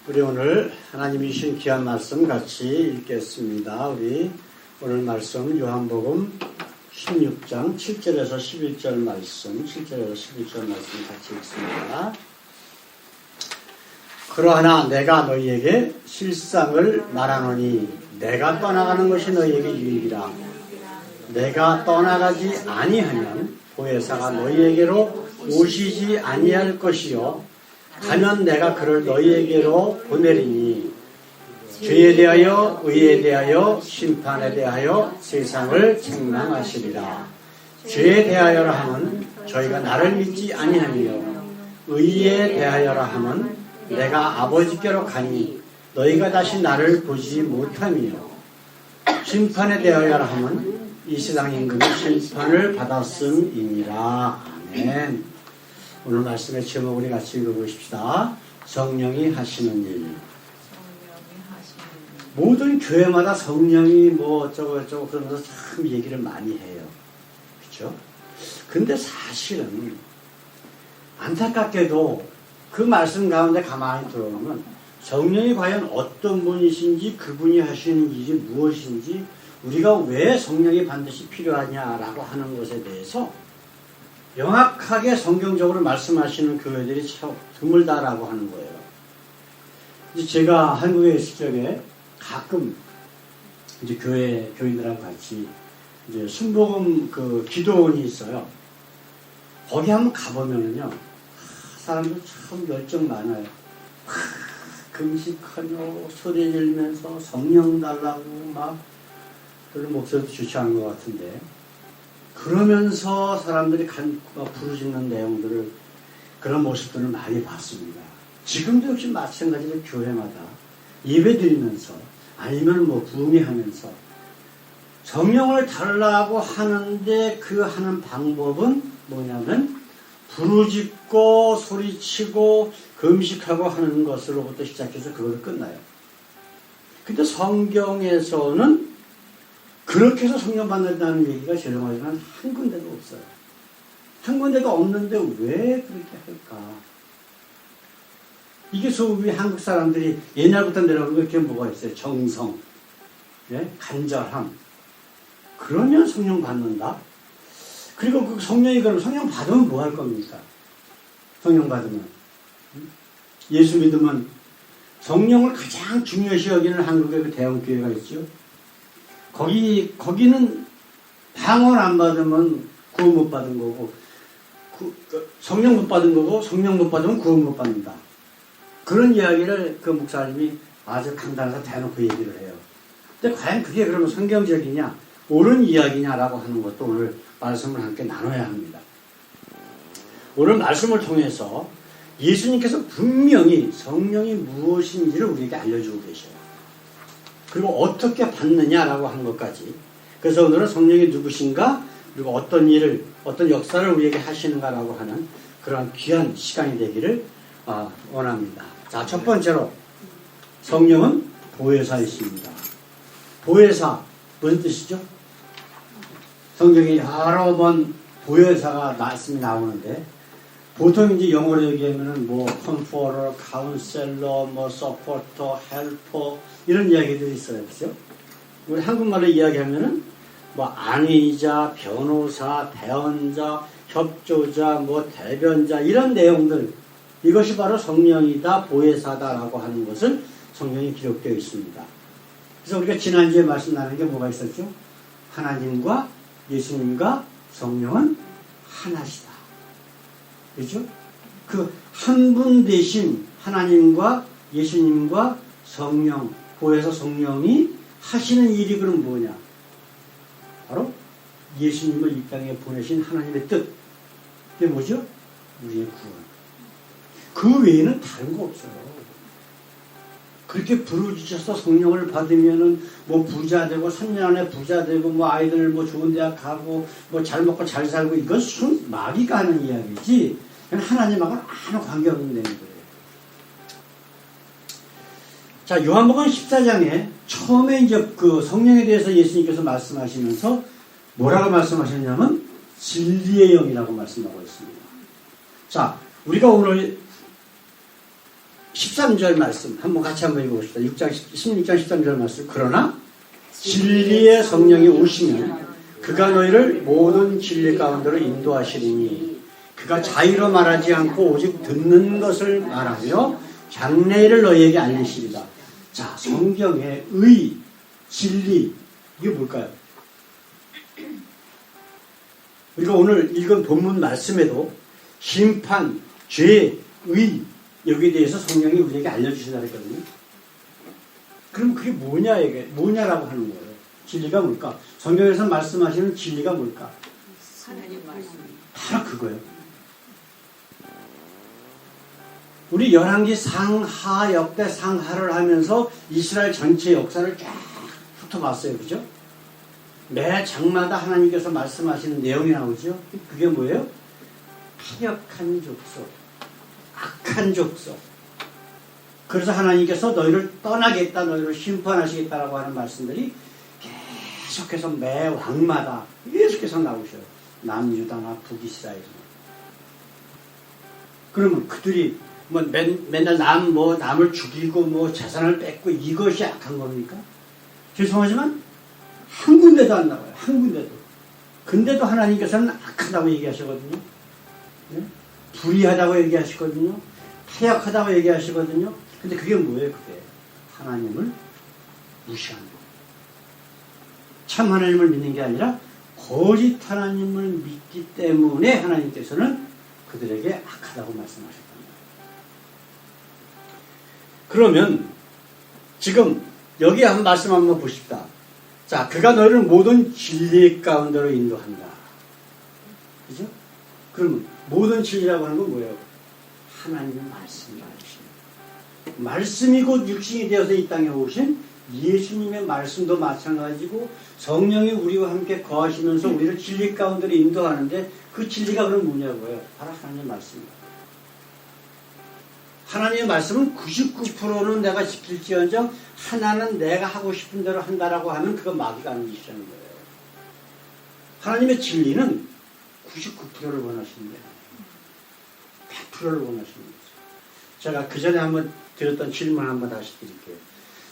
우리 오늘 하나님이 주신 귀한 말씀 같이 읽겠습니다. 우리 오늘 말씀 요한복음 16장 7절에서 11절 말씀, 7절에서 11절 말씀 같이 읽습니다. 그러하나 내가 너희에게 실상을 말하노니 내가 떠나가는 것이 너희에게 유익이라. 내가 떠나가지 아니하면 보혜사가 너희에게로 오시지 아니할 것이요 가면 내가 그를 너희에게로 보내리니 죄에 대하여 의에 대하여 심판에 대하여 세상을 책망하시리라. 죄에 대하여라 하면 저희가 나를 믿지 아니하며 의에 대하여라 하면 내가 아버지께로 가니 너희가 다시 나를 보지 못하며 심판에 대하여라 하면 이 세상 임금이 심판을 받았음이니라. 아멘. 오늘 말씀의 제목 우리 같이 읽어보십시다. 성령이 하시는 일. 모든 교회마다 성령이 뭐 어쩌고 그러면서 참 얘기를 많이 해요. 그렇죠? 근데 사실은 안타깝게도 그 말씀 가운데 가만히 들어보면 성령이 과연 어떤 분이신지 그분이 하시는 일이 무엇인지 우리가 왜 성령이 반드시 필요하냐라고 하는 것에 대해서 명확하게 성경적으로 말씀하시는 교회들이 참 드물다라고 하는 거예요. 이제 제가 한국에 있을 적에 가끔 이제 교인들하고 같이 이제 순복음 그 기도원이 있어요. 거기 한번 가보면은요, 사람들 참 열정 많아요. 금식하며 소리 지르면서 성령 달라고 막 별로 목소리도 좋지 않은 것 같은데. 그러면서 사람들이 부르짖는 내용들을 그런 모습들을 많이 봤습니다. 지금도 역시 마찬가지로 교회마다 예배 드리면서 아니면 뭐 부흥회하면서 성령을 달라고 하는데 그 하는 방법은 뭐냐면 부르짖고 소리치고 금식하고 하는 것으로부터 시작해서 그걸 끝나요. 근데 성경에서는 그렇게 해서 성령 받는다는 얘기가 죄송하지만 한 군데도 없어요. 한 군데도 없는데 왜 그렇게 할까? 이게 소위 한국 사람들이 옛날부터 내려오는 게 뭐가 있어요? 정성, 예? 간절함. 그러면 성령 받는다? 그리고 그 성령이 그럼 성령 받으면 뭐 할 겁니까? 성령 받으면. 예수 믿으면 성령을 가장 중요시 여기는 한국의 그 대형교회가 있죠. 거기는 방언 안 받으면 구원 못 받은 거고, 성령 못 받은 거고, 성령 못 받으면 구원 못 받는다. 그런 이야기를 그 목사님이 아주 강단에서 대놓고 얘기를 해요. 근데 과연 그게 그러면 성경적이냐, 옳은 이야기냐라고 하는 것도 오늘 말씀을 함께 나눠야 합니다. 오늘 말씀을 통해서 예수님께서 분명히 성령이 무엇인지를 우리에게 알려주고 계셔요. 그리고 어떻게 받느냐라고 하는 것까지. 그래서 오늘은 성령이 누구신가, 그리고 어떤 일을, 어떤 역사를 우리에게 하시는가라고 하는 그런 귀한 시간이 되기를 원합니다. 자, 첫 번째로 성령은 보혜사이십니다. 보혜사, 무슨 뜻이죠? 성경에 여러 번 보혜사가 말씀이 나오는데, 보통 이제 영어로 얘기하면은 뭐 컴포터, 카운셀러, 뭐 서포터, 헬퍼 이런 이야기들이 있어요, 그렇죠? 우리 한국말로 이야기하면은 뭐 안위자, 변호사, 대언자, 협조자, 뭐 대변자 이런 내용들, 이것이 바로 성령이다, 보혜사다라고 하는 것을 성경에 기록되어 있습니다. 그래서 우리가 지난주에 말씀 나눈 게 뭐가 있었죠? 하나님과 예수님과 성령은 하나시다. 그렇죠? 그 한 분 대신 하나님과 예수님과 성령, 보혜사 성령이 하시는 일이 그럼 뭐냐? 바로 예수님을 이 땅에 보내신 하나님의 뜻. 그게 뭐죠? 우리의 구원. 그 외에는 다른 거 없어요. 그렇게 부르짖어서 성령을 받으면은 뭐 부자 되고 3년 안에 부자 되고 뭐 아이들 뭐 좋은 대학 가고 뭐 잘 먹고 잘 살고 이건 마귀가 하는 이야기지 하나님하고는 아무 관계없는 내용들이에요. 자, 요한복음 14장에 처음에 이제 그 성령에 대해서 예수님께서 말씀하시면서 뭐라고 말씀하셨냐면 진리의 영이라고 말씀하고 있습니다. 자, 우리가 오늘 13절 말씀 한번 같이 한번 읽어봅시다. 16장 13절 말씀. 그러나 진리의 성령이 오시면 그가 너희를 모든 진리 가운데로 인도하시리니 그가 자의로 말하지 않고 오직 듣는 것을 말하며 장래를 너희에게 알리시리다. 자, 성경의 의, 진리, 이게 뭘까요? 우리가 오늘 읽은 본문 말씀에도 심판, 죄, 의, 여기에 대해서 성령이 우리에게 알려주신다 그랬거든요. 그럼 그게 뭐냐, 이게 뭐냐라고 하는 거예요. 진리가 뭘까? 성경에서 말씀하시는 진리가 뭘까? 하나님 말씀. 바로 그거예요. 우리 열왕기 상하 역대 상하를 하면서 이스라엘 전체 역사를 쫙 훑어봤어요. 그죠? 매 장마다 하나님께서 말씀하시는 내용이 나오죠. 그게 뭐예요? 타협한 족속, 악한 족속. 그래서 하나님께서 너희를 떠나겠다, 너희를 심판하시겠다라고 하는 말씀들이 계속해서 매 왕마다 계속해서 나오셔요. 남유다나 북이스라엘. 그러면 그들이 맨날 남을 죽이고 재산을 뺏고 이것이 악한 겁니까? 죄송하지만 한 군데도 안 나와요. 한 군데도. 근데도 하나님께서는 악하다고 얘기하시거든요. 네? 불의하다고 얘기하시거든요. 타협하다고 얘기하시거든요. 근데 그게 뭐예요? 그게 하나님을 무시하는 거예요. 참 하나님을 믿는 게 아니라 거짓 하나님을 믿기 때문에 하나님께서는 그들에게 악하다고 말씀하셨답니다. 그러면 지금 여기 한 말씀 한번 보십시다. 자, 그가 너희를 모든 진리 가운데로 인도한다. 그죠? 그러면 모든 진리라고 하는 건 뭐예요? 하나님의 말씀이라는 것입니다. 말씀이 곧 육신이 되어서 이 땅에 오신 예수님의 말씀도 마찬가지고 성령이 우리와 함께 거하시면서 우리를 진리 가운데로 인도하는데 그 진리가 그럼 뭐냐고요? 바로 하나님의 말씀입니다. 하나님의 말씀은 99%는 내가 지킬지언정 하나는 내가 하고 싶은 대로 한다라고 하면 그건 마귀가 하는 짓이라는 거예요. 하나님의 진리는 99%를 원하시는 거예요. 100%를 원하시는 거죠. 제가 그 전에 한번 드렸던 질문 한번 다시 드릴게요.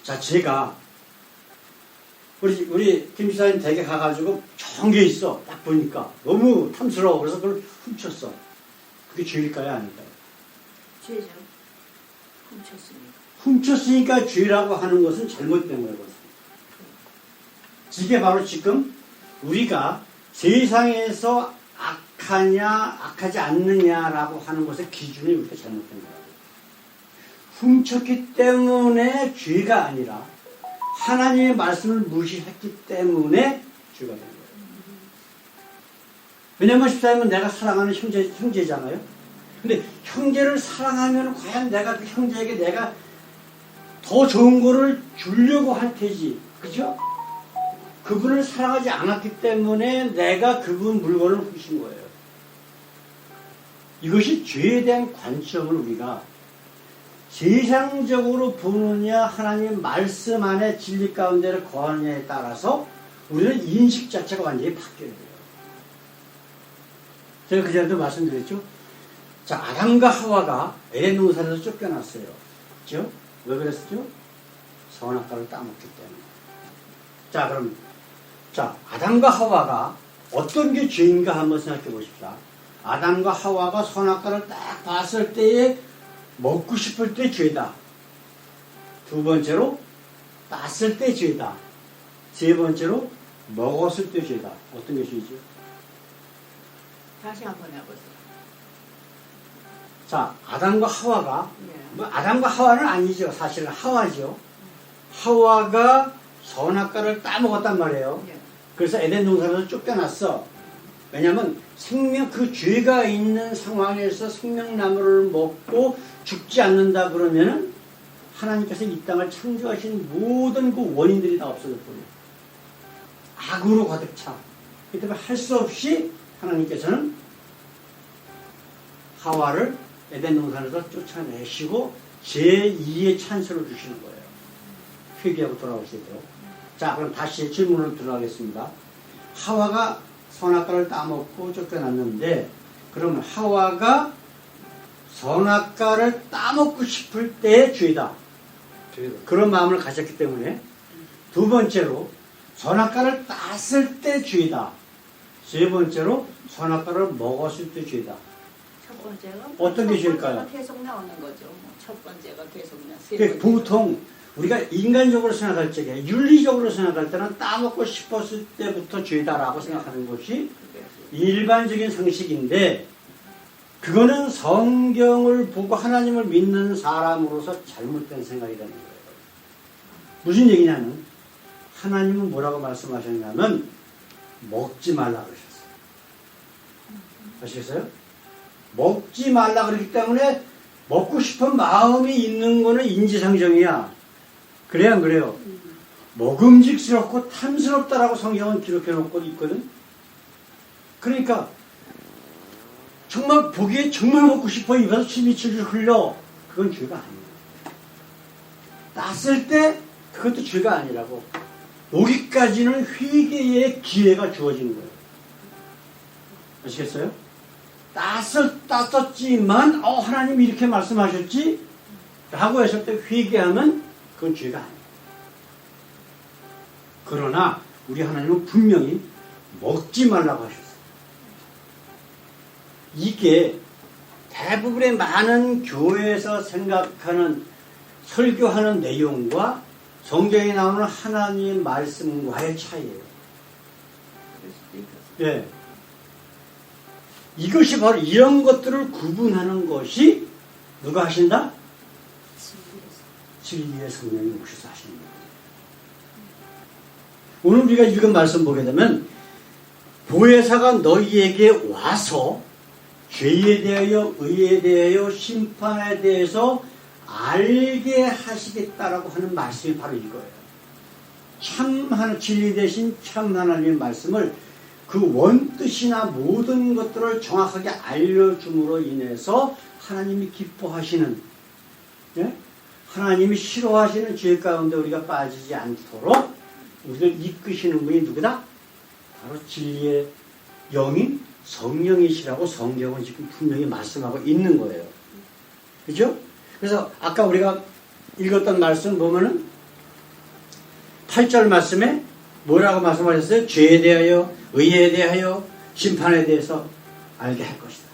자, 제가 우리 김 지사님 댁에 가가지고 좋은 게 있어. 딱 보니까 너무 탐스러워. 그래서 그걸 훔쳤어. 그게 죄일까요? 아닐까요? 죄죠. 훔쳤으니까. 훔쳤으니까 죄라고 하는 것은 잘못된 거예요. 이게 바로 지금 우리가 세상에서 악하냐 악하지 않느냐라고 하는 것의 기준이 우리가 잘못된 거예요. 훔쳤기 때문에 죄가 아니라 하나님의 말씀을 무시했기 때문에 죄가 된 거예요. 왜냐하면 14년은 내가 사랑하는 형제잖아요. 근데 형제를 사랑하면 과연 내가 그 형제에게 내가 더 좋은 거를 주려고 할 테지. 그죠? 그분을 사랑하지 않았기 때문에 내가 그분 물건을 훔친 거예요. 이것이 죄에 대한 관점을 우리가 세상적으로 보느냐 하나님의 말씀 안에 진리 가운데를 거하느냐에 따라서 우리는 인식 자체가 완전히 바뀌어야 돼요. 제가 그전에도 말씀드렸죠. 자, 아담과 하와가 에덴 동산에서 쫓겨났어요. 그렇죠? 왜 그랬었죠? 선악과를 따먹기 때문에. 자, 그럼 아담과 하와가 어떤 게 죄인가 한번 생각해 보십시다. 아담과 하와가 선악과를 딱 봤을 때에 먹고 싶을 때 죄다. 두 번째로 땄을 때 죄다. 세 번째로 먹었을 때 죄다. 어떤 게 죄죠? 다시 한번 해보세요. 자, 아담과 하와가 네. 아담과 하와는 아니죠. 사실은 하와죠. 하와가 선악과를 따먹었단 말이에요. 네. 그래서 에덴 동산에서 쫓겨났어. 왜냐하면 그 죄가 있는 상황에서 생명나무를 먹고 죽지 않는다 그러면은 하나님께서 이 땅을 창조하신 모든 그 원인들이 다 없어져 버려요. 악으로 가득 차. 그렇기 때문에 할 수 없이 하나님께서는 하와를 에덴 동산에서 쫓아내시고 제2의 찬스를 주시는 거예요. 회개하고 돌아오셔야 돼요. 자, 그럼 다시 질문을 들어가겠습니다. 하와가 선악과를 따먹고 쫓겨났는데 그러면 하와가 선악과를 따먹고 싶을 때의 죄다. 그런 마음을 가졌기 때문에. 두 번째로 선악과를 땄을 때 죄다. 세 번째로 선악과를 먹었을 때 죄다. 첫 번째가 어떤 게 첫 죄일까요? 번째가 계속 나오는 거죠. 첫 번째가 계속 나. 세 그러니까 번째가. 보통 우리가 인간적으로 생각할 적에 윤리적으로 생각할 때는 따먹고 싶었을 때부터 죄다라고 생각하는 것이 일반적인 상식인데 그거는 성경을 보고 하나님을 믿는 사람으로서 잘못된 생각이 되는 거예요. 무슨 얘기냐면 하나님은 뭐라고 말씀하셨냐면 먹지 말라 그러셨어요. 아시겠어요? 먹지 말라 그랬기 때문에 먹고 싶은 마음이 있는 거는 인지상정이야. 그래야 안 그래요? 먹음직스럽고 탐스럽다라고 성경은 기록해 놓고 있거든. 그러니까 정말 보기에 정말 먹고 싶어 입에서 침이 질질 흘러. 그건 죄가 아니에요. 땄을 때 그것도 죄가 아니라고. 여기까지는 회개의 기회가 주어지는 거예요. 아시겠어요? 땄었지만 하나님이 이렇게 말씀하셨지? 라고 했을 때 회개하면 그건 죄가 아니에요. 그러나 우리 하나님은 분명히 먹지 말라고 하셨어요. 이게 대부분의 많은 교회에서 생각하는 설교하는 내용과 성경에 나오는 하나님의 말씀과의 차이예요. 예. 이것이 바로 이런 것들을 구분하는 것이 누가 하신다? 진리의 성령이 오셔서 하시는 거예요. 오늘 우리가 읽은 말씀 보게 되면 보혜사가 너희에게 와서 죄에 대하여 의에 대하여 심판에 대해서 알게 하시겠다라고 하는 말씀이 바로 이거예요. 진리 대신 참 하나님의 말씀을 그 원뜻이나 모든 것들을 정확하게 알려줌으로 인해서 하나님이 기뻐하시는, 예? 하나님이 싫어하시는 죄 가운데 우리가 빠지지 않도록 우리를 이끄시는 분이 누구다? 바로 진리의 영인 성령이시라고 성경은 지금 분명히 말씀하고 있는 거예요. 그죠? 그래서 아까 우리가 읽었던 말씀 보면은 8절 말씀에 뭐라고 말씀하셨어요? 죄에 대하여, 의에 대하여, 심판에 대해서 알게 할 것이다.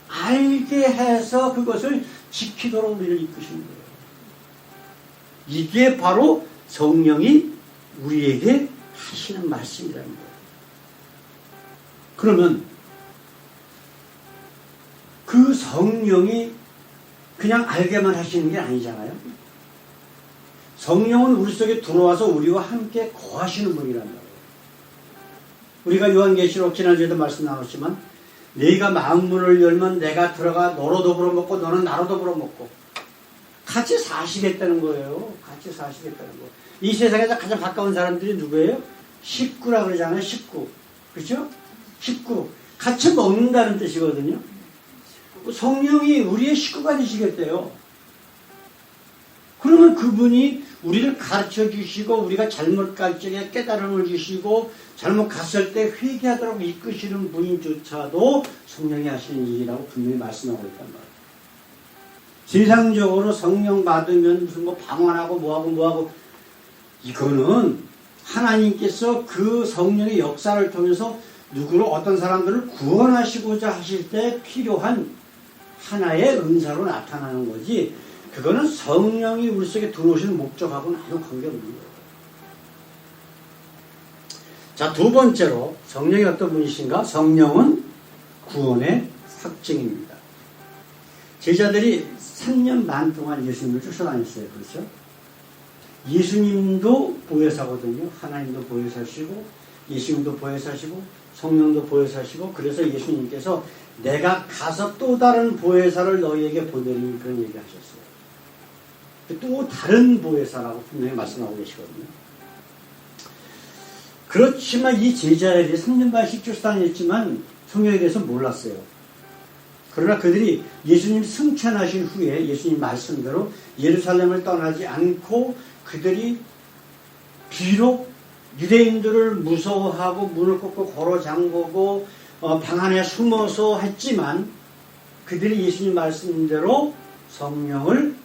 알게 해서 그것을 지키도록 우리를 이끄시는 거예요. 이게 바로 성령이 우리에게 하시는 말씀이라는 거예요. 그러면 그 성령이 그냥 알게만 하시는 게 아니잖아요. 성령은 우리 속에 들어와서 우리와 함께 거하시는 분이란 말이에요. 우리가 요한계시록 지난주에도 말씀 나눴지만 네가 마음문을 열면 내가 들어가 너로 더불어 먹고 너는 나로 더불어 먹고 같이 사시겠다는 거예요. 같이 사시겠다는 거. 이 세상에서 가장 가까운 사람들이 누구예요? 식구라 그러잖아요. 식구. 그렇죠? 식구. 같이 먹는다는 뜻이거든요. 성령이 우리의 식구가 되시겠대요. 그러면 그분이 우리를 가르쳐 주시고 우리가 잘못 갈 적에 깨달음을 주시고 잘못 갔을 때 회개하도록 이끄시는 분조차도 성령이 하시는 일이라고 분명히 말씀하고 있단 말이에요. 세상적으로 성령 받으면 무슨 뭐 방언하고 뭐하고 이거는 하나님께서 그 성령의 역사를 통해서 누구를 어떤 사람들을 구원하시고자 하실 때 필요한 하나의 은사로 나타나는 거지 그거는 성령이 우리 속에 들어오시는 목적하고는 아무 관계없는 거예요. 자, 두 번째로 성령이 어떤 분이신가? 성령은 구원의 확증입니다. 제자들이 3년 반 동안 예수님을 쫓아다녔어요. 그렇죠? 예수님도 보혜사거든요. 하나님도 보혜사시고 예수님도 보혜사시고 성령도 보혜사시고 그래서 예수님께서 내가 가서 또 다른 보혜사를 너희에게 보내리니 그런 얘기 하셨어요. 또 다른 보혜사라고 분명히 말씀하고 계시거든요. 그렇지만 이 제자들이 3년 반씩 쫓아다녔지만 성령에 대해서 몰랐어요. 그러나 그들이 예수님 승천하신 후에 예수님 말씀대로 예루살렘을 떠나지 않고 그들이 비록 유대인들을 무서워하고 문을 꺾고 걸어 잠그고 방 안에 숨어서 했지만 그들이 예수님 말씀대로 성령을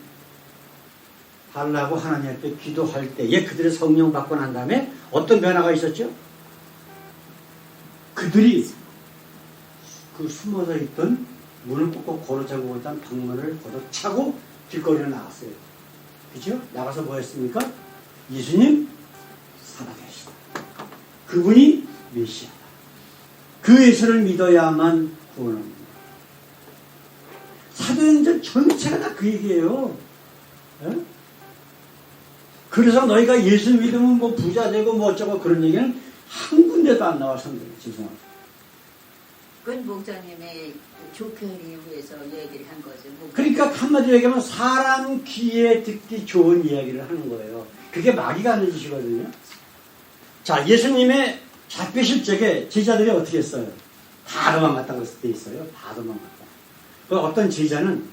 달라고 하나님 앞에 기도할 때에 그들의 성령 받고 난 다음에 어떤 변화가 있었죠? 그들이 그 숨어서 있던 문을 꾹꾹 걸어차고 있던 방문을 걷어차고 길거리로 나갔어요. 그죠? 나가서 뭐 했습니까? 예수님 살아계시다. 그분이 메시아다. 그 예수를 믿어야만 구원합니다. 사도행전 전체가 다 그 얘기예요. 에? 그래서 너희가 예수 믿으면 뭐 부자 되고 뭐 어쩌고 그런 얘기는 한 군데도 안 나와 성경에. 죄송합니다. 그건 목사님의 조편이 위해서 얘기를 한 거죠. 그러니까 한마디로 얘기하면 사람 귀에 듣기 좋은 이야기를 하는 거예요. 그게 마귀가 하는 짓이거든요. 자, 예수님의 잡히실 적에 제자들이 어떻게 했어요? 다 도망갔다고 돼 있어요. 다 도망갔다. 그 어떤 제자는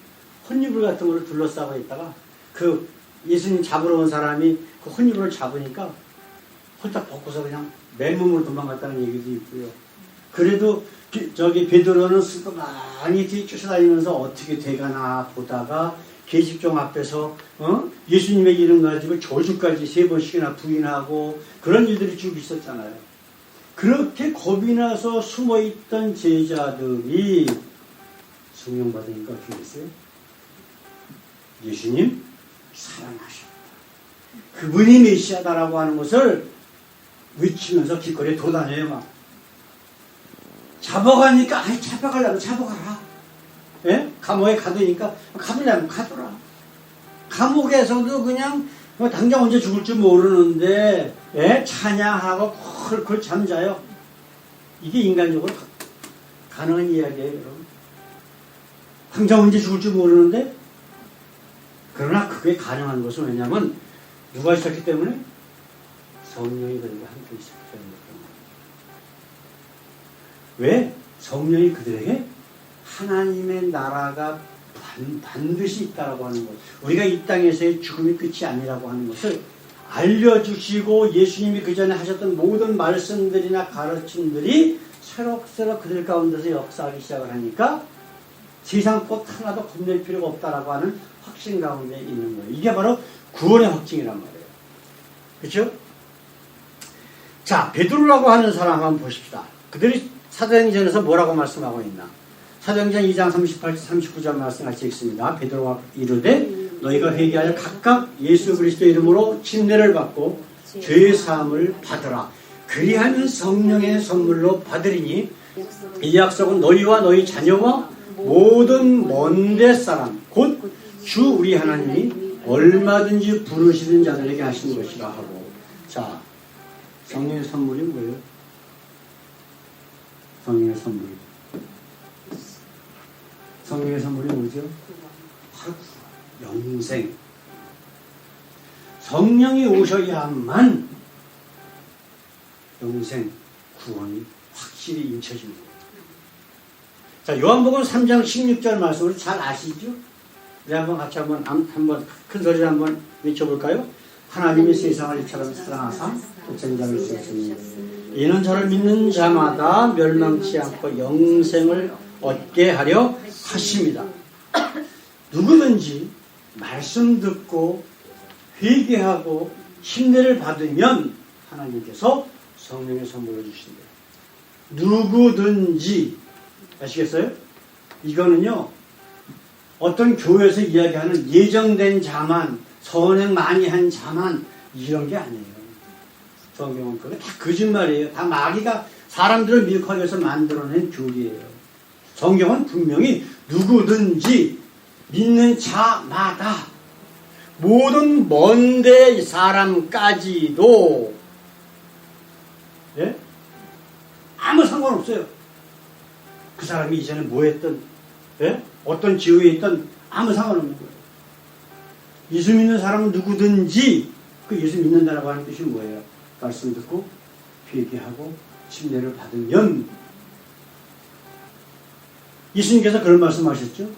혼이불 같은 거를 둘러싸고 있다가 그 예수님 잡으러 온 사람이 그 혼이불을 잡으니까 홀딱 벗고서 그냥 맨몸으로 도망갔다는 얘기도 있고요. 그래도 저기 베드로는 쓰고 많이 뒤 쫓아다니면서 어떻게 돼가나 보다가 계집종 앞에서 예수님의 이름 가지고 저주까지 3번씩이나 부인하고 그런 일들이 쭉 있었잖아요. 그렇게 겁이 나서 숨어있던 제자들이 성령 받으니까 어떻게 됐어요? 예수님 살아나셨다. 그분이 메시아다라고 하는 것을 외치면서 길거리에 돌아다녀요. 막 잡아가니까 아이 잡아가려면 잡아가라. 예? 감옥에 가두니까 가두려면 가두라. 감옥에서도 그냥 뭐 당장 언제 죽을지 모르는데 예? 찬양하고 콜콜 잠자요. 이게 인간적으로 가능한 이야기예요, 여러분. 당장 언제 죽을지 모르는데 그러나 그게 가능한 것은 왜냐하면 누가 있었기 때문에 성령이 그들과 함께 있었기 때문에. 왜? 성령이 그들에게 하나님의 나라가 반드시 있다라고 하는 것, 우리가 이 땅에서의 죽음이 끝이 아니라고 하는 것을 알려주시고 예수님이 그 전에 하셨던 모든 말씀들이나 가르침들이 새록새록 그들 가운데서 역사하기 시작을 하니까 세상 꽃 하나도 겁낼 필요가 없다라고 하는 확신 가운데 있는 거예요. 이게 바로 구원의 확증이란 말이에요. 그렇죠? 자, 베드로라고 하는 사람 한번 보십시다. 그들이 사도행전에서 뭐라고 말씀하고 있나? 사도행전 2장 38, 39절 말씀 같이 읽습니다. 베드로가 이르되 너희가 회개하여 각각 예수 그리스도 이름으로 침례를 받고 죄의 사함을 받으라. 그리하면 성령의 선물로 받으리니 이 약속은 너희와 너희 자녀와 모든 먼데 사람 곧 주 우리 하나님이 얼마든지 부르시는 자들에게 하신 것이라 하고. 자, 성령의 선물이 뭐예요? 성령의 선물. 성령의 선물이 뭐죠? 바로 영생. 성령이 오셔야만 영생, 구원이 확실히 인쳐집니다. 자, 요한복음 3장 16절 말씀을 잘 아시죠? 우리 한번 같이 한번 큰 소리로 한번 외쳐볼까요? 하나님이 세상을 이처럼 사랑하사 독생자를 주셨으니 이는 저를 믿는 자마다 멸망치 않고 영생을 얻게 하려 하십니다. 누구든지 말씀 듣고 회개하고 침례를 받으면 하나님께서 성령의 선물을 주신대요. 누구든지. 아시겠어요? 이거는요, 어떤 교회에서 이야기하는 예정된 자만, 선행 많이 한 자만, 이런 게 아니에요. 성경은 그게 다 거짓말이에요. 다 마귀가 사람들을 미혹하기 위해서 만들어낸 교리예요. 성경은 분명히 누구든지 믿는 자마다 모든 먼데 사람까지도 예? 아무 상관없어요. 그 사람이 이전에 뭐 했든 예? 어떤 지위에 있든 아무 상관없는 거예요. 예수 믿는 사람은 누구든지 그 예수 믿는다라고 하는 뜻이 뭐예요? 말씀 듣고 회개하고 침례를 받으면. 예수님께서 그런 말씀하셨죠.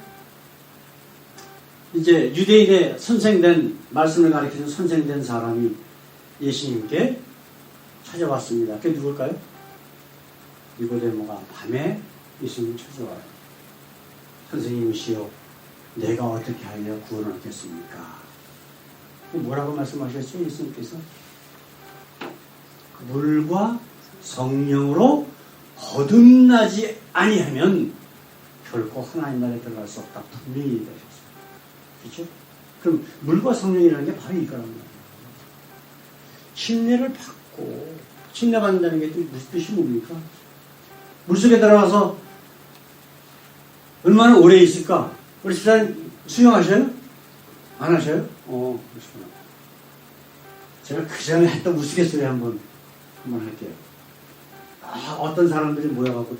이제 유대인의 선생된 말씀을 가르치는 선생된 사람이 예수님께 찾아왔습니다. 그게 누굴까요? 니고데모가 밤에 예수님 찾아와요. 선생님이시여 내가 어떻게 하여 구원을 얻겠습니까? 뭐라고 말씀하셨죠? 예수님께서 물과 성령으로 거듭나지 아니하면 결코 하나님 나라에 들어갈 수 없다. 분명히 얘기하셨어요. 그렇죠? 그럼 물과 성령이라는 게 바로 이거란 말이에요. 침례를 받고 침례 받는다는 게 무슨 뜻이 뭡니까? 물속에 들어가서 얼마나 오래 있을까? 우리 집사님 수영하셔요? 안 하셔요? 그렇구나. 제가 그 전에 했던 우스갯소리 한번 할게요. 어떤 사람들이 모여갖고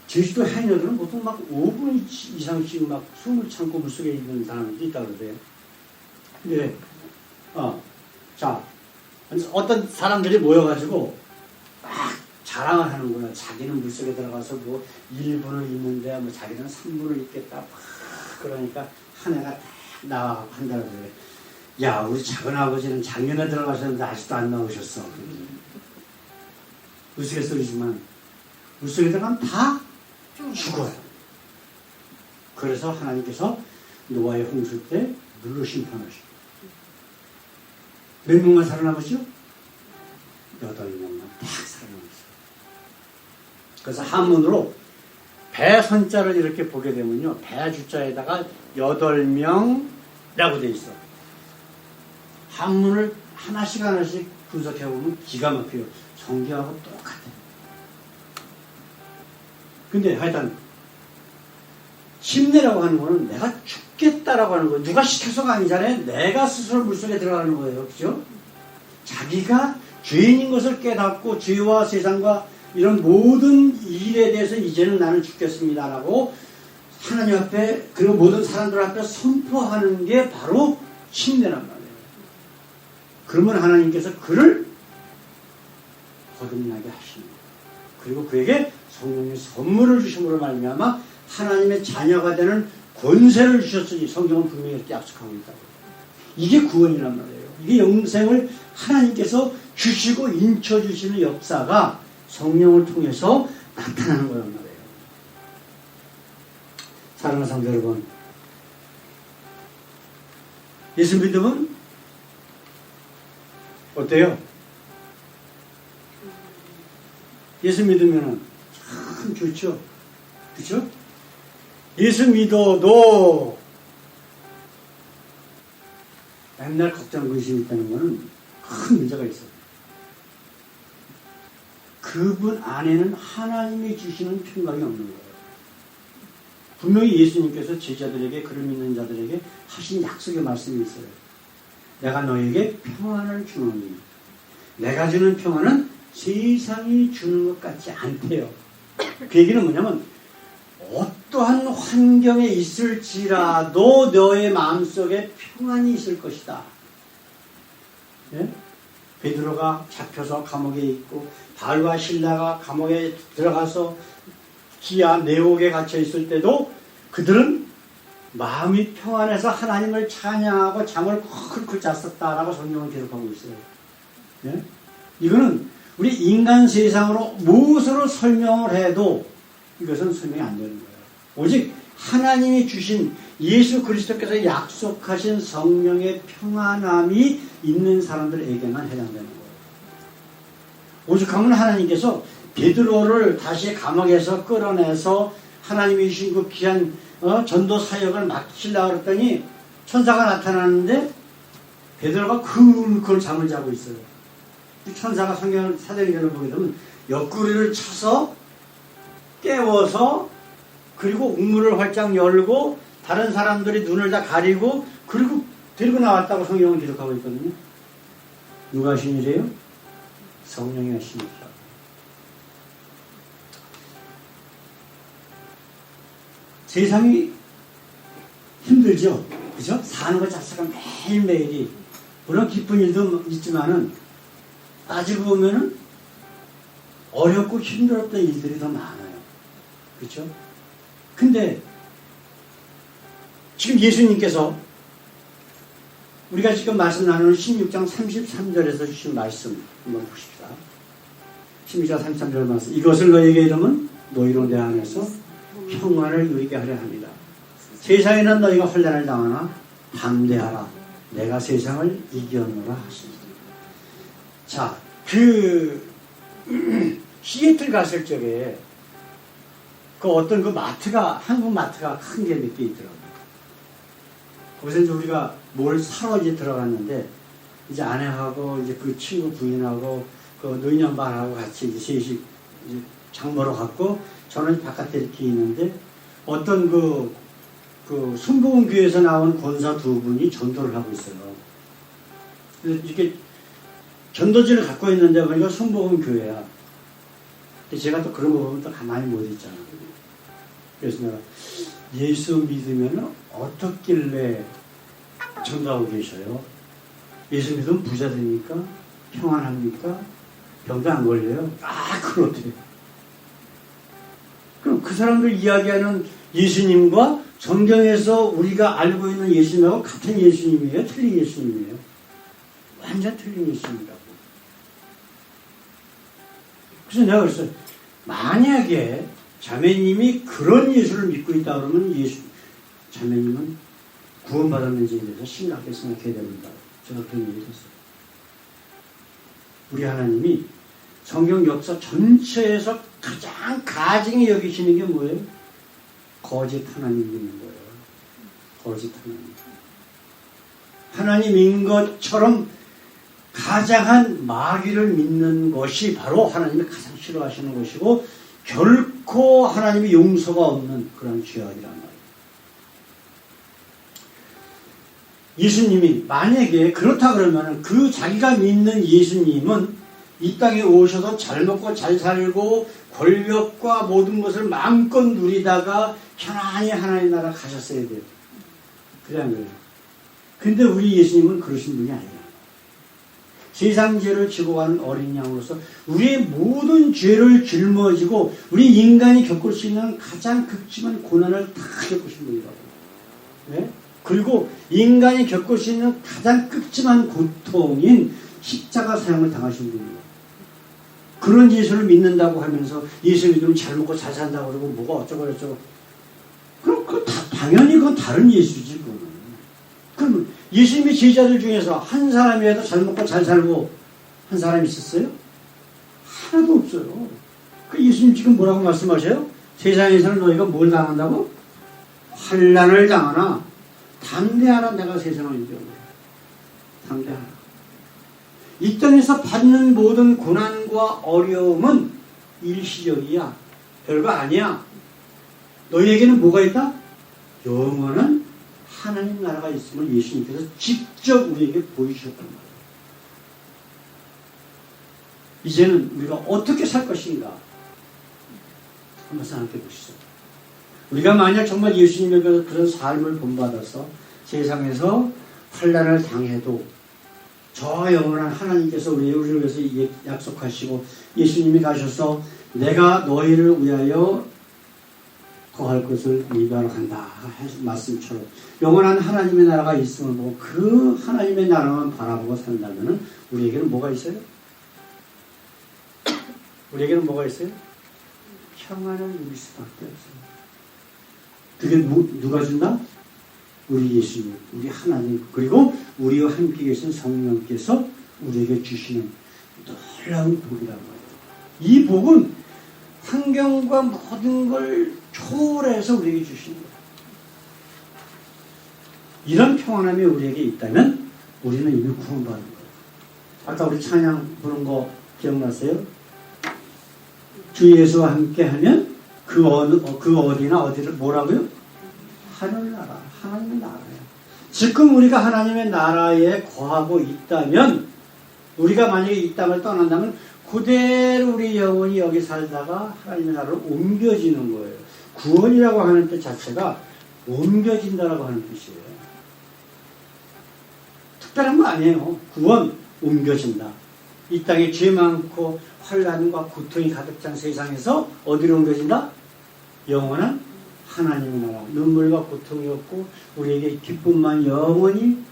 제주도 해녀들은 보통 막 5분 이상씩 막 숨을 참고 물속에 있는 사람들이 있다고 그러세요. 근데 자 어떤 사람들이 모여가지고 막 자랑을 하는 거야. 자기는 물속에 들어가서 뭐 1분을 있는데 뭐 자기는 3분을 있겠다. 그러니까 한 애가 딱 나와 한다고 그래. 야, 우리 작은 아버지는 작년에 들어가셨는데 아직도 안 나오셨어. 우스갯소리지만 물속에 들어가면 다 죽어요. 그래서 하나님께서 노아의 홍수 때 물로 심판하시고 몇 명만 살아남았죠? 8명만 딱 살아남았어요. 그래서 한문으로 배 선자를 이렇게 보게 되면요, 배 주자에다가 8명이라고 돼 있어. 한문을 하나씩 분석해 보면 기가 막혀요. 성경하고 똑같아요. 근데 하여튼 침례라고 하는 거는 내가 죽겠다라고 하는 거예요. 누가 시켜서가 아니잖아요. 내가 스스로 물속에 들어가는 거예요. 그죠? 자기가 죄인인 것을 깨닫고 죄와 세상과 이런 모든 일에 대해서 이제는 나는 죽겠습니다라고 하나님 앞에 그리고 모든 사람들 앞에 선포하는 게 바로 침례란 말이에요. 그러면 하나님께서 그를 거듭나게 하시는 거예요. 그리고 그에게 성령의 선물을 주심으로 말미암아 하나님의 자녀가 되는 권세를 주셨으니 성경은 분명히 이렇게 약속하고 있다고. 이게 구원이란 말이에요. 이게 영생을 하나님께서 주시고 인쳐주시는 역사가 성령을 통해서 나타나는 거란 말이에요. 사랑하는 성도 여러분, 예수 믿으면 어때요? 예수 믿으면 참 좋죠. 그렇죠? 예수 믿어도 맨날 걱정 근심이 있다는 것은 큰 문제가 있어요. 그분 안에는 하나님이 주시는 평강이 없는 거예요. 분명히 예수님께서 제자들에게, 그를 믿는 자들에게 하신 약속의 말씀이 있어요. 내가 너에게 평안을 주노니 내가 주는 평안은 세상이 주는 것 같지 않대요. 그 얘기는 뭐냐면 어떠한 환경에 있을지라도 너의 마음속에 평안이 있을 것이다. 예? 베드로가 잡혀서 감옥에 있고 바울과 실라가 감옥에 들어가서 기아 내옥에 갇혀 있을 때도 그들은 마음이 평안해서 하나님을 찬양하고 잠을 쿨쿨 잤었다라고 성경은 기록하고 있어요. 예? 이거는 우리 인간 세상으로 무엇으로 설명을 해도 이것은 설명이 안 되는 거예요. 오직 하나님이 주신 예수 그리스도께서 약속하신 성령의 평안함이 있는 사람들에게만 해당되는 거예요. 오죽하면 하나님께서 베드로를 다시 감옥에서 끌어내서 하나님이 주신 그 귀한 전도 사역을 맡기려고 했더니 천사가 나타나는데 베드로가 그걸 잠을 자고 있어요. 천사가 성경을 사도행전을 보게 되면 옆구리를 쳐서 깨워서 그리고 웅문을 활짝 열고 다른 사람들이 눈을 다 가리고 그리고 데리고 나왔다고 성경은 기록하고 있거든요. 누가 하신 일이에요? 성령이 하신 일이라고. 세상이 힘들죠? 그죠? 사는 것 자체가 매일매일이 물론 기쁜 일도 있지만은 따지고 보면은 어렵고 힘들었던 일들이 더 많아요. 그렇죠? 근데 지금 예수님께서 우리가 지금 말씀 나누는 16장 33절에서 주신 말씀 한번 보십시다. 16장 33절 말씀. 이것을 너희에게 이르면 너희로 내 안에서 평안을 누리게 하려 합니다. 세상에는 너희가 환난을 당하나 담대하라. 내가 세상을 이겼노라 하시니. 자, 시애틀 갔을 적에 그 어떤 그 마트가, 한국 마트가 큰 게 몇 개 있더라고요. 거기서 이제 우리가 뭘 사러 이제 들어갔는데, 이제 아내하고 이제 그 친구 부인하고 그 노인양반하고 같이 이제 셋이 이제 장보러 갔고, 저는 바깥에 이렇게 있는데, 어떤 그 순복음교회에서 나온 권사 두 분이 전도를 하고 있어요. 그래서 이렇게 전도지를 갖고 있는데, 보니까 순복음교회야. 근데 제가 또 그런 거 보면 또 가만히 못 있잖아. 그래서 내가 예수 믿으면 어떻길래 전도하고 계셔요? 예수 믿으면 부자 됩니까? 평안합니까? 병도 안 걸려요? 아, 그렇대. 그럼 그 사람들 이야기하는 예수님과 성경에서 우리가 알고 있는 예수님하고 같은 예수님이에요? 틀린 예수님이에요? 완전 틀린 예수님이라고. 그래서 내가 그랬어요. 만약에 자매님이 그런 예수를 믿고 있다 그러면 자매님은 구원받았는지에 대해서 심각하게 생각해야 됩니다. 제가 그런 얘기를 했어요. 우리 하나님이 성경 역사 전체에서 가장 가증히 여기시는 게 뭐예요? 거짓 하나님 믿는 거예요. 거짓 하나님. 하나님인 것처럼 가장한 마귀를 믿는 것이 바로 하나님이 가장 싫어하시는 것이고, 결코 하나님의 용서가 없는 그런 죄악이란 말이에요. 예수님이 만약에 그렇다 그러면 그 자기가 믿는 예수님은 이 땅에 오셔서 잘 먹고 잘 살고 권력과 모든 것을 마음껏 누리다가 편안히 하나님 나라 가셨어야 돼요. 그래 안 그래요? 근데 우리 예수님은 그러신 분이 아니에요. 세상 죄를 지고 가는 어린 양으로서 우리의 모든 죄를 짊어지고 우리 인간이 겪을 수 있는 가장 극심한 고난을 다 겪으신 분이라고. 네? 그리고 인간이 겪을 수 있는 가장 극심한 고통인 십자가 사형을 당하신 분이에요. 그런 예수를 믿는다고 하면서 예수 믿으면 잘 먹고 잘 산다고 그러고 뭐가 어쩌고 저쩌고. 그럼 당연히 그건 다른 예수지, 그거는. 그럼 예수님의 제자들 중에서 한 사람이라도 잘 먹고 잘 살고 한 사람이 있었어요? 하나도 없어요. 그 예수님 지금 뭐라고 말씀하셔요? 세상에서는 너희가 뭘 당한다고? 환난을 당하나 담대하라. 내가 세상을 이겨요. 담대하라. 이 땅에서 받는 모든 고난과 어려움은 일시적이야. 별거 아니야. 너희에게는 뭐가 있다? 영원한 하나님 나라가 있음을 예수님께서 직접 우리에게 보여주셨단 말이에요. 이제는 우리가 어떻게 살 것인가 한번 생각해 보시죠. 우리가 만약 정말 예수님의 그런 삶을 본받아서 세상에서 환난을 당해도 저 영원한 하나님께서 우리를 위해서 약속하시고 예수님이 가셔서 내가 너희를 위하여 거할 것을 예비하러 하신 말씀처럼 영원한 하나님의 나라가 있음을 보고 그 하나님의 나라만 바라보고 산다면 우리에게는 뭐가 있어요? 우리에게는 뭐가 있어요? 평안을 누릴 수밖에 없어요. 그게 누가 준다? 우리 예수님, 우리 하나님, 그리고 우리와 함께 계신 성령께서 우리에게 주시는 놀라운 복이라고 해요. 이 복은 환경과 모든 걸 초월해서 우리에게 주시는 거예요. 이런 평안함이 우리에게 있다면 우리는 이미 구원받은 거예요. 아까 우리 찬양 부른 거 기억나세요? 주 예수와 함께 하면 그 어디나 어디를 뭐라고요? 하늘나라, 하나님의 나라예요. 지금 우리가 하나님의 나라에 거하고 있다면, 우리가 만약에 이 땅을 떠난다면 그대로 우리 영혼이 여기 살다가 하나님의 나라로 옮겨지는 거예요. 구원이라고 하는 뜻 자체가 옮겨진다라고 하는 뜻이에요. 특별한 거 아니에요. 구원, 옮겨진다. 이 땅에 죄 많고 환난과 고통이 가득 찬 세상에서 어디로 옮겨진다? 영원한 하나님의 나라. 눈물과 고통이 없고 우리에게 기쁨만 영원히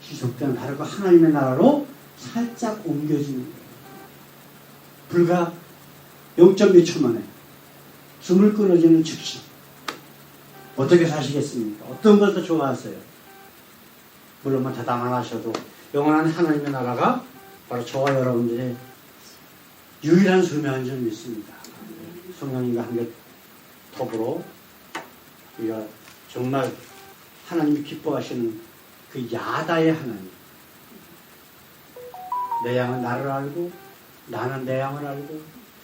지속되는 바로 그 하나님의 나라로 살짝 옮겨지는 거예요. 불과 0.몇 초 만에 숨을 끊어지는 즉시 어떻게 사시겠습니까? 어떤 걸 더 좋아하세요? 물론 뭐 대답 안 하셔도 영원한 하나님의 나라가 바로 저와 여러분들의 유일한 소명인 줄 믿습니다. 성령님과 함께 더불어 우리가 정말 하나님이 기뻐하시는 그 야다의 하나님, 내 양은 나를 알고 나는 내 양을 알고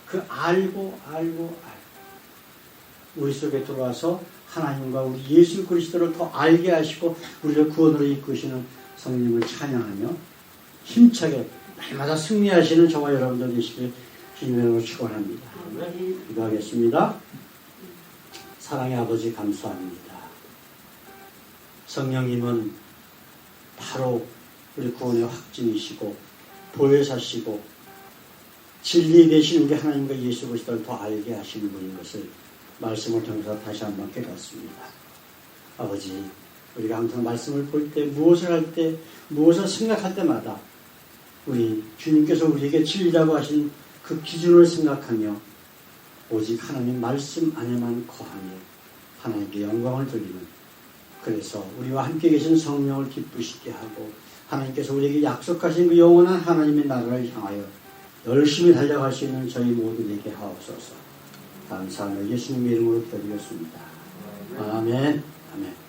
그 알고 우리 속에 들어와서 하나님과 우리 예수 그리스도를 더 알게 하시고 우리를 구원으로 이끄시는 성령님을 찬양하며 힘차게 날마다 승리하시는 저와 여러분들 되시길 주님의 이름으로 축원합니다. 기도하겠습니다. 사랑의 아버지 감사합니다. 성령님은 바로 우리 구원의 확증이시고 보혜사시고 진리 되신 우리 하나님과 예수 그리스도를 더 알게 하시는 분인 것을 말씀을 통해서 다시 한번 깨닫습니다. 아버지, 우리가 항상 말씀을 볼 때, 무엇을 할 때, 무엇을 생각할 때마다 우리 주님께서 우리에게 진리라고 하신 그 기준을 생각하며 오직 하나님 말씀 안에만 거하며 하나님께 영광을 돌리는, 그래서 우리와 함께 계신 성령을 기쁘시게 하고 하나님께서 우리에게 약속하신 그 영원한 하나님의 나라를 향하여 열심히 달려갈 수 있는 저희 모두 되게 하옵소서. 감사하며 예수님의 이름으로 기도드렸습니다. 아멘. 아멘.